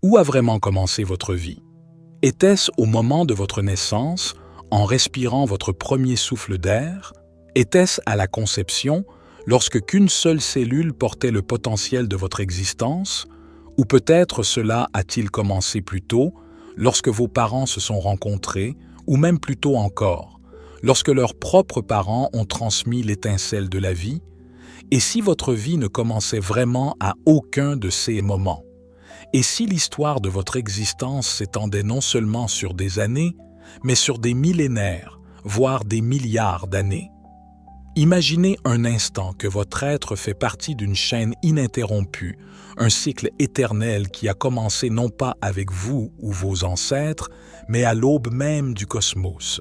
Où a vraiment commencé votre vie? Était-ce au moment de votre naissance, en respirant votre premier souffle d'air? Était-ce à la conception, lorsque qu'une seule cellule portait le potentiel de votre existence? Ou peut-être cela a-t-il commencé plus tôt, lorsque vos parents se sont rencontrés, ou même plus tôt encore, lorsque leurs propres parents ont transmis l'étincelle de la vie? Et si votre vie ne commençait vraiment à aucun de ces moments? Et si l'histoire de votre existence s'étendait non seulement sur des années, mais sur des millénaires, voire des milliards d'années? Imaginez un instant que votre être fait partie d'une chaîne ininterrompue, un cycle éternel qui a commencé non pas avec vous ou vos ancêtres, mais à l'aube même du cosmos.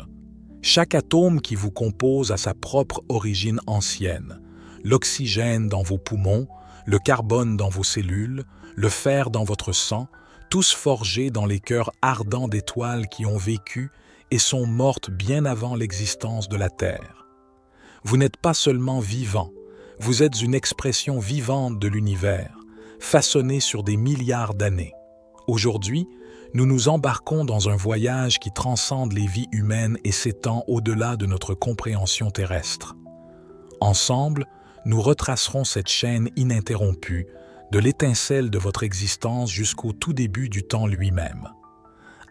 Chaque atome qui vous compose a sa propre origine ancienne. L'oxygène dans vos poumons, le carbone dans vos cellules, le fer dans votre sang, tous forgés dans les cœurs ardents d'étoiles qui ont vécu et sont mortes bien avant l'existence de la Terre. Vous n'êtes pas seulement vivant, vous êtes une expression vivante de l'univers, façonnée sur des milliards d'années. Aujourd'hui, nous nous embarquons dans un voyage qui transcende les vies humaines et s'étend au-delà de notre compréhension terrestre. Ensemble, nous retracerons cette chaîne ininterrompue, de l'étincelle de votre existence jusqu'au tout début du temps lui-même.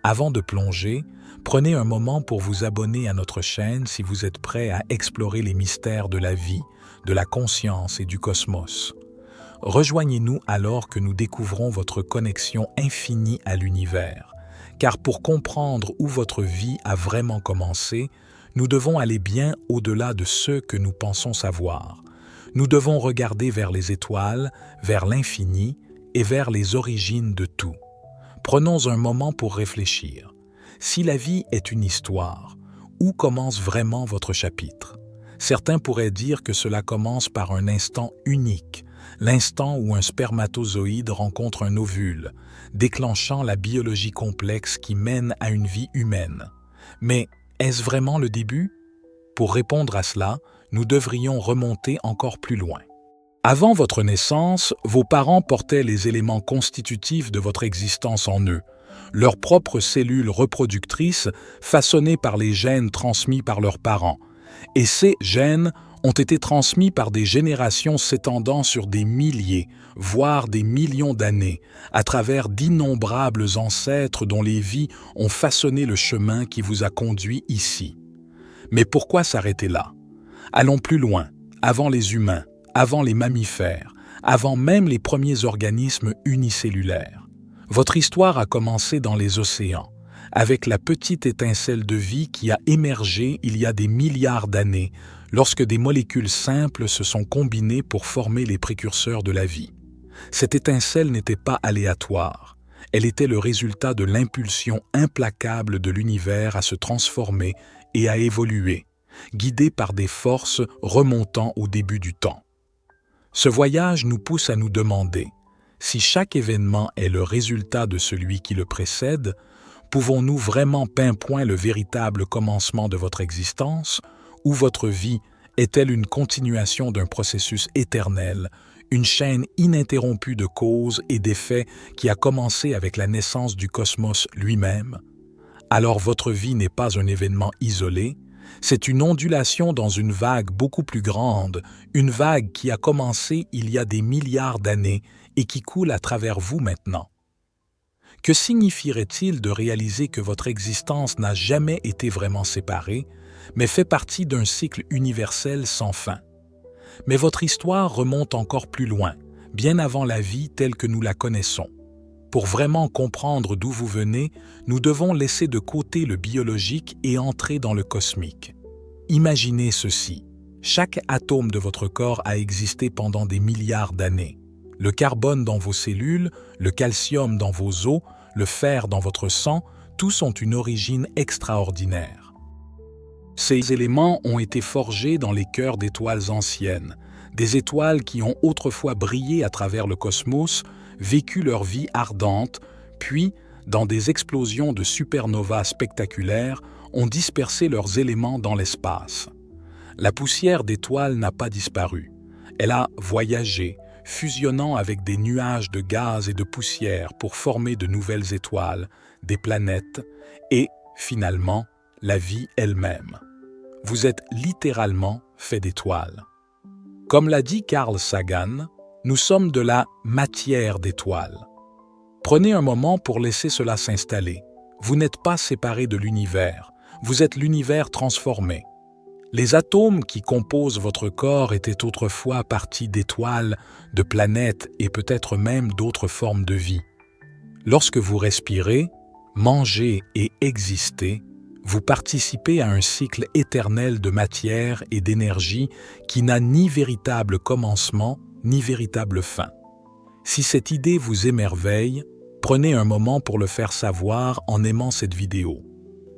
Avant de plonger, prenez un moment pour vous abonner à notre chaîne si vous êtes prêt à explorer les mystères de la vie, de la conscience et du cosmos. Rejoignez-nous alors que nous découvrons votre connexion infinie à l'univers, car pour comprendre où votre vie a vraiment commencé, nous devons aller bien au-delà de ce que nous pensons savoir. Nous devons regarder vers les étoiles, vers l'infini et vers les origines de tout. Prenons un moment pour réfléchir. Si la vie est une histoire, où commence vraiment votre chapitre? Certains pourraient dire que cela commence par un instant unique, l'instant où un spermatozoïde rencontre un ovule, déclenchant la biologie complexe qui mène à une vie humaine. Mais est-ce vraiment le début? Pour répondre à cela, nous devrions remonter encore plus loin. Avant votre naissance, vos parents portaient les éléments constitutifs de votre existence en eux, leurs propres cellules reproductrices façonnées par les gènes transmis par leurs parents. Et ces gènes ont été transmis par des générations s'étendant sur des milliers, voire des millions d'années, à travers d'innombrables ancêtres dont les vies ont façonné le chemin qui vous a conduit ici. Mais pourquoi s'arrêter là? Allons plus loin, avant les humains, avant les mammifères, avant même les premiers organismes unicellulaires. Votre histoire a commencé dans les océans, avec la petite étincelle de vie qui a émergé il y a des milliards d'années, lorsque des molécules simples se sont combinées pour former les précurseurs de la vie. Cette étincelle n'était pas aléatoire, elle était le résultat de l'impulsion implacable de l'univers à se transformer et à évoluer, guidée par des forces remontant au début du temps. Ce voyage nous pousse à nous demander, si chaque événement est le résultat de celui qui le précède, pouvons-nous vraiment pinpointer le véritable commencement de votre existence, ou votre vie est-elle une continuation d'un processus éternel, une chaîne ininterrompue de causes et d'effets qui a commencé avec la naissance du cosmos lui-même? Alors votre vie n'est pas un événement isolé, c'est une ondulation dans une vague beaucoup plus grande, une vague qui a commencé il y a des milliards d'années et qui coule à travers vous maintenant. Que signifierait-il de réaliser que votre existence n'a jamais été vraiment séparée, mais fait partie d'un cycle universel sans fin? Mais votre histoire remonte encore plus loin, bien avant la vie telle que nous la connaissons. Pour vraiment comprendre d'où vous venez, nous devons laisser de côté le biologique et entrer dans le cosmique. Imaginez ceci. Chaque atome de votre corps a existé pendant des milliards d'années. Le carbone dans vos cellules, le calcium dans vos os, le fer dans votre sang, tous ont une origine extraordinaire. Ces éléments ont été forgés dans les cœurs d'étoiles anciennes, des étoiles qui ont autrefois brillé à travers le cosmos, vécu leur vie ardente, puis, dans des explosions de supernovas spectaculaires, ont dispersé leurs éléments dans l'espace. La poussière d'étoiles n'a pas disparu. Elle a voyagé, fusionnant avec des nuages de gaz et de poussière pour former de nouvelles étoiles, des planètes et, finalement, la vie elle-même. Vous êtes littéralement fait d'étoiles. Comme l'a dit Carl Sagan, nous sommes de la matière d'étoiles. Prenez un moment pour laisser cela s'installer. Vous n'êtes pas séparé de l'univers, vous êtes l'univers transformé. Les atomes qui composent votre corps étaient autrefois partis d'étoiles, de planètes et peut-être même d'autres formes de vie. Lorsque vous respirez, mangez et existez, vous participez à un cycle éternel de matière et d'énergie qui n'a ni véritable commencement ni véritable fin. Si cette idée vous émerveille, prenez un moment pour le faire savoir en aimant cette vidéo.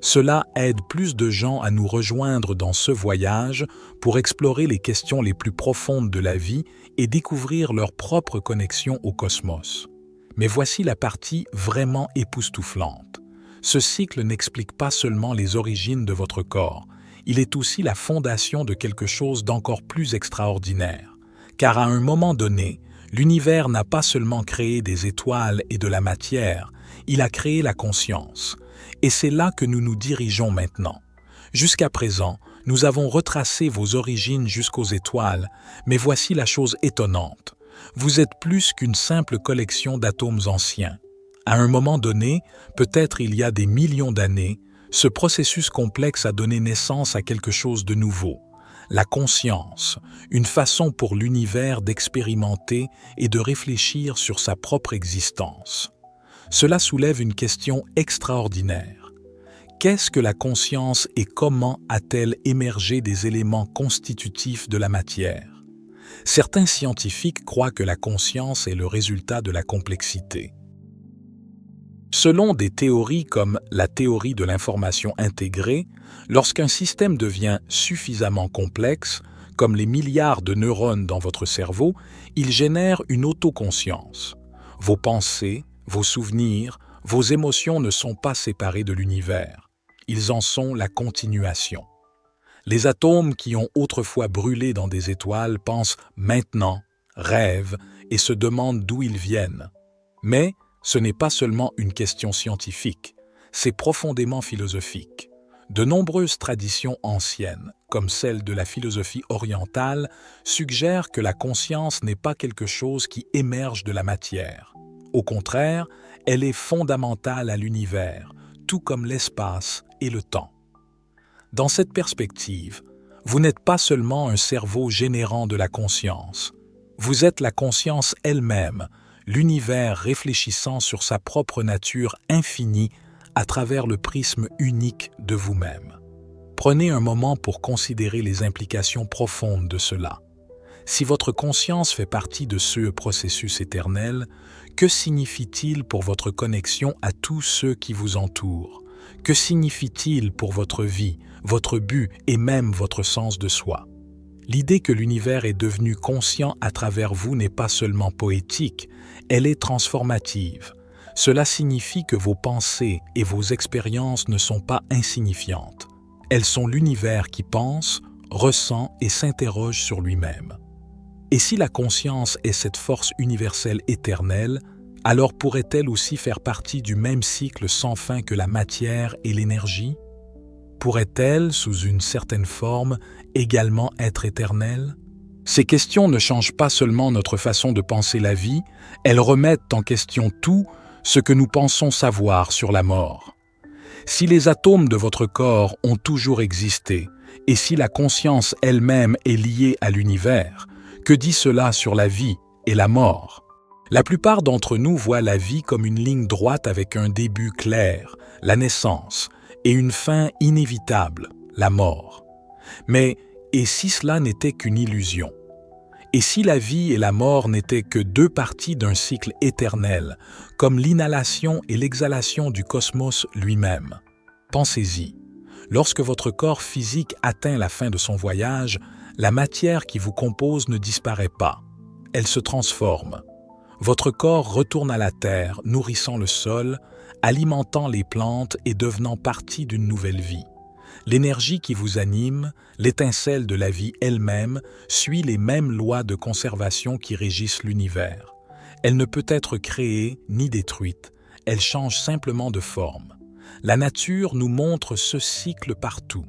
Cela aide plus de gens à nous rejoindre dans ce voyage pour explorer les questions les plus profondes de la vie et découvrir leur propre connexion au cosmos. Mais voici la partie vraiment époustouflante. Ce cycle n'explique pas seulement les origines de votre corps, il est aussi la fondation de quelque chose d'encore plus extraordinaire. Car à un moment donné, l'univers n'a pas seulement créé des étoiles et de la matière, il a créé la conscience. Et c'est là que nous nous dirigeons maintenant. Jusqu'à présent, nous avons retracé vos origines jusqu'aux étoiles, mais voici la chose étonnante. Vous êtes plus qu'une simple collection d'atomes anciens. À un moment donné, peut-être il y a des millions d'années, ce processus complexe a donné naissance à quelque chose de nouveau. La conscience, une façon pour l'univers d'expérimenter et de réfléchir sur sa propre existence. Cela soulève une question extraordinaire. Qu'est-ce que la conscience et comment a-t-elle émergé des éléments constitutifs de la matière? Certains scientifiques croient que la conscience est le résultat de la complexité. Selon des théories comme la théorie de l'information intégrée, lorsqu'un système devient suffisamment complexe, comme les milliards de neurones dans votre cerveau, il génère une autoconscience. Vos pensées, vos souvenirs, vos émotions ne sont pas séparés de l'univers. Ils en sont la continuation. Les atomes qui ont autrefois brûlé dans des étoiles pensent maintenant, rêvent et se demandent d'où ils viennent. Mais ce n'est pas seulement une question scientifique, c'est profondément philosophique. De nombreuses traditions anciennes, comme celle de la philosophie orientale, suggèrent que la conscience n'est pas quelque chose qui émerge de la matière. Au contraire, elle est fondamentale à l'univers, tout comme l'espace et le temps. Dans cette perspective, vous n'êtes pas seulement un cerveau générant de la conscience, vous êtes la conscience elle-même, l'univers réfléchissant sur sa propre nature infinie à travers le prisme unique de vous-même. Prenez un moment pour considérer les implications profondes de cela. Si votre conscience fait partie de ce processus éternel, que signifie-t-il pour votre connexion à tous ceux qui vous entourent? Que signifie-t-il pour votre vie, votre but et même votre sens de soi? L'idée que l'univers est devenu conscient à travers vous n'est pas seulement poétique, elle est transformative. Cela signifie que vos pensées et vos expériences ne sont pas insignifiantes. Elles sont l'univers qui pense, ressent et s'interroge sur lui-même. Et si la conscience est cette force universelle éternelle, alors pourrait-elle aussi faire partie du même cycle sans fin que la matière et l'énergie? Pourrait-elle, sous une certaine forme, également être éternelle? Ces questions ne changent pas seulement notre façon de penser la vie, elles remettent en question tout ce que nous pensons savoir sur la mort. Si les atomes de votre corps ont toujours existé, et si la conscience elle-même est liée à l'univers, que dit cela sur la vie et la mort? La plupart d'entre nous voient la vie comme une ligne droite avec un début clair, la naissance, et une fin inévitable, la mort. Mais et si cela n'était qu'une illusion? Et si la vie et la mort n'étaient que deux parties d'un cycle éternel, comme l'inhalation et l'exhalation du cosmos lui-même? Pensez-y. Lorsque votre corps physique atteint la fin de son voyage, la matière qui vous compose ne disparaît pas. Elle se transforme. Votre corps retourne à la terre, nourrissant le sol, alimentant les plantes et devenant partie d'une nouvelle vie. L'énergie qui vous anime, l'étincelle de la vie elle-même, suit les mêmes lois de conservation qui régissent l'univers. Elle ne peut être créée ni détruite, elle change simplement de forme. La nature nous montre ce cycle partout.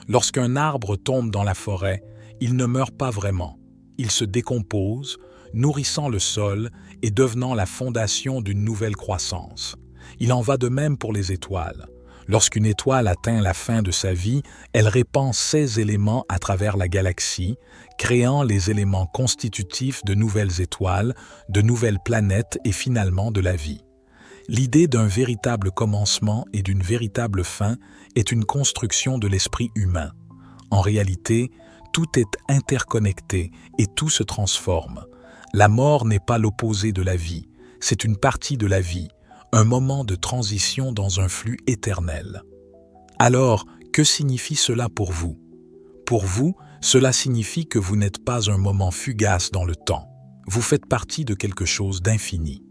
Lorsqu'un arbre tombe dans la forêt, il ne meurt pas vraiment. Il se décompose, nourrissant le sol et devenant la fondation d'une nouvelle croissance. Il en va de même pour les étoiles. Lorsqu'une étoile atteint la fin de sa vie, elle répand ses éléments à travers la galaxie, créant les éléments constitutifs de nouvelles étoiles, de nouvelles planètes et finalement de la vie. L'idée d'un véritable commencement et d'une véritable fin est une construction de l'esprit humain. En réalité, tout est interconnecté et tout se transforme. La mort n'est pas l'opposé de la vie, c'est une partie de la vie, un moment de transition dans un flux éternel. Alors, que signifie cela pour vous? Pour vous, cela signifie que vous n'êtes pas un moment fugace dans le temps. Vous faites partie de quelque chose d'infini.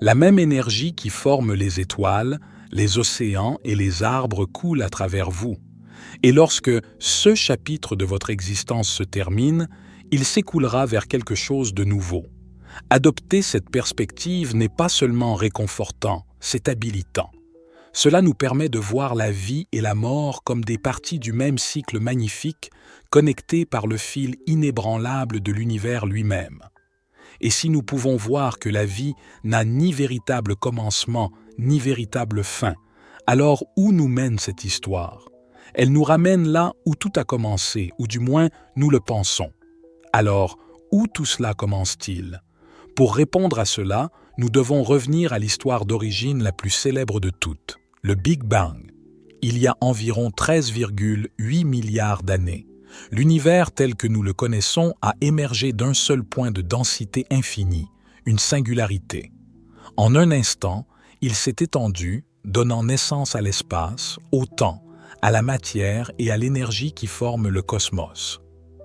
La même énergie qui forme les étoiles, les océans et les arbres coule à travers vous. Et lorsque ce chapitre de votre existence se termine, il s'écoulera vers quelque chose de nouveau. Adopter cette perspective n'est pas seulement réconfortant, c'est habilitant. Cela nous permet de voir la vie et la mort comme des parties du même cycle magnifique, connectées par le fil inébranlable de l'univers lui-même. Et si nous pouvons voir que la vie n'a ni véritable commencement, ni véritable fin, alors où nous mène cette histoire? Elle nous ramène là où tout a commencé, ou du moins nous le pensons. Alors, où tout cela commence-t-il? Pour répondre à cela, nous devons revenir à l'histoire d'origine la plus célèbre de toutes, le Big Bang. Il y a environ 13,8 milliards d'années. L'univers tel que nous le connaissons a émergé d'un seul point de densité infinie, une singularité. En un instant, il s'est étendu, donnant naissance à l'espace, au temps, à la matière et à l'énergie qui forment le cosmos.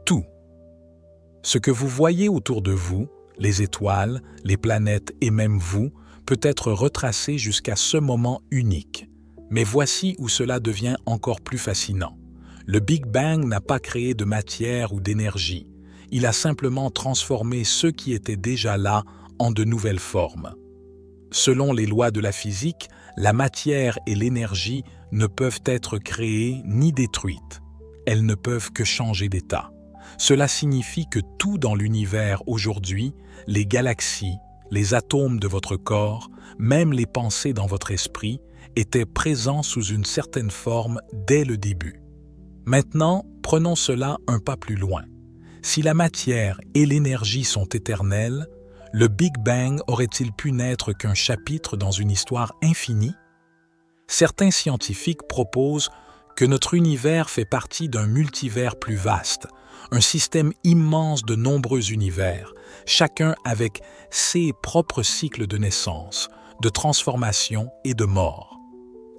Tout. Ce que vous voyez autour de vous, les étoiles, les planètes et même vous, peut être retracé jusqu'à ce moment unique. Mais voici où cela devient encore plus fascinant. Le Big Bang n'a pas créé de matière ou d'énergie. Il a simplement transformé ce qui était déjà là en de nouvelles formes. Selon les lois de la physique, la matière et l'énergie ne peuvent être créées ni détruites. Elles ne peuvent que changer d'état. Cela signifie que tout dans l'univers aujourd'hui, les galaxies, les atomes de votre corps, même les pensées dans votre esprit, étaient présents sous une certaine forme dès le début. Maintenant, prenons cela un pas plus loin. Si la matière et l'énergie sont éternelles, le Big Bang aurait-il pu n'être qu'un chapitre dans une histoire infinie? Certains scientifiques proposent que notre univers fait partie d'un multivers plus vaste, un système immense de nombreux univers, chacun avec ses propres cycles de naissance, de transformation et de mort.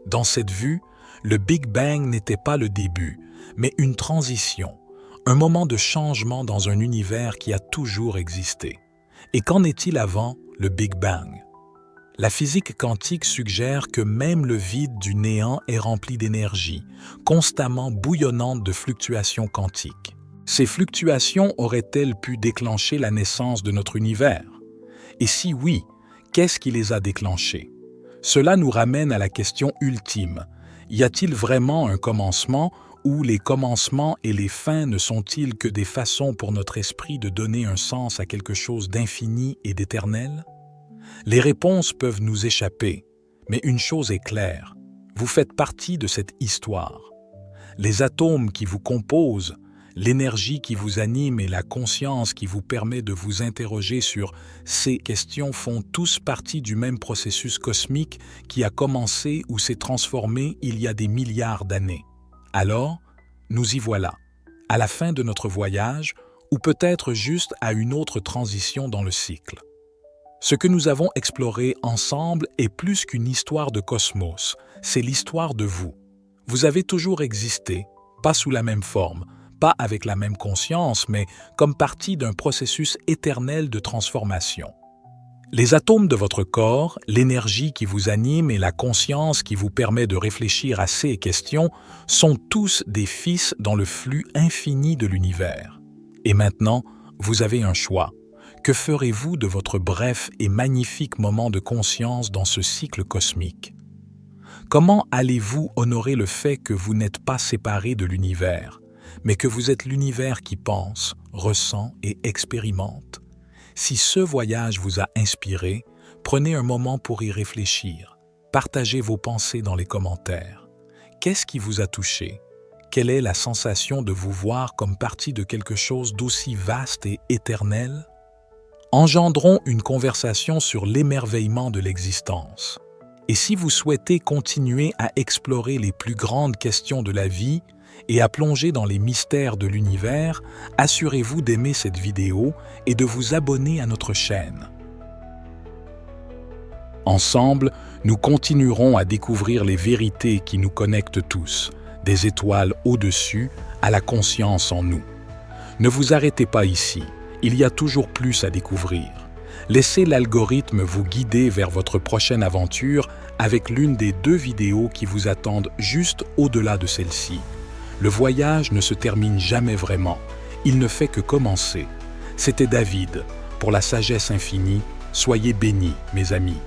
Dans cette vue, le Big Bang n'était pas le début, mais une transition, un moment de changement dans un univers qui a toujours existé. Et qu'en est-il avant le Big Bang? La physique quantique suggère que même le vide du néant est rempli d'énergie, constamment bouillonnante de fluctuations quantiques. Ces fluctuations auraient-elles pu déclencher la naissance de notre univers? Et si oui, qu'est-ce qui les a déclenchées? Cela nous ramène à la question ultime. Y a-t-il vraiment un commencement ou les commencements et les fins ne sont-ils que des façons pour notre esprit de donner un sens à quelque chose d'infini et d'éternel? Les réponses peuvent nous échapper, mais une chose est claire, vous faites partie de cette histoire. Les atomes qui vous composent, l'énergie qui vous anime et la conscience qui vous permet de vous interroger sur ces questions font tous partie du même processus cosmique qui a commencé ou s'est transformé il y a des milliards d'années. Alors, nous y voilà, à la fin de notre voyage ou peut-être juste à une autre transition dans le cycle. Ce que nous avons exploré ensemble est plus qu'une histoire de cosmos, c'est l'histoire de vous. Vous avez toujours existé, pas sous la même forme, pas avec la même conscience, mais comme partie d'un processus éternel de transformation. Les atomes de votre corps, l'énergie qui vous anime et la conscience qui vous permet de réfléchir à ces questions sont tous des fils dans le flux infini de l'univers. Et maintenant, vous avez un choix. Que ferez-vous de votre bref et magnifique moment de conscience dans ce cycle cosmique? Comment allez-vous honorer le fait que vous n'êtes pas séparé de l'univers, mais que vous êtes l'univers qui pense, ressent et expérimente? Si ce voyage vous a inspiré, prenez un moment pour y réfléchir. Partagez vos pensées dans les commentaires. Qu'est-ce qui vous a touché? Quelle est la sensation de vous voir comme partie de quelque chose d'aussi vaste et éternel? Engendrons une conversation sur l'émerveillement de l'existence. Et si vous souhaitez continuer à explorer les plus grandes questions de la vie et à plonger dans les mystères de l'univers, assurez-vous d'aimer cette vidéo et de vous abonner à notre chaîne. Ensemble, nous continuerons à découvrir les vérités qui nous connectent tous, des étoiles au-dessus à la conscience en nous. Ne vous arrêtez pas ici, il y a toujours plus à découvrir. Laissez l'algorithme vous guider vers votre prochaine aventure avec l'une des 2 vidéos qui vous attendent juste au-delà de celle-ci. Le voyage ne se termine jamais vraiment, il ne fait que commencer. C'était David, pour la sagesse infinie, soyez bénis, mes amis.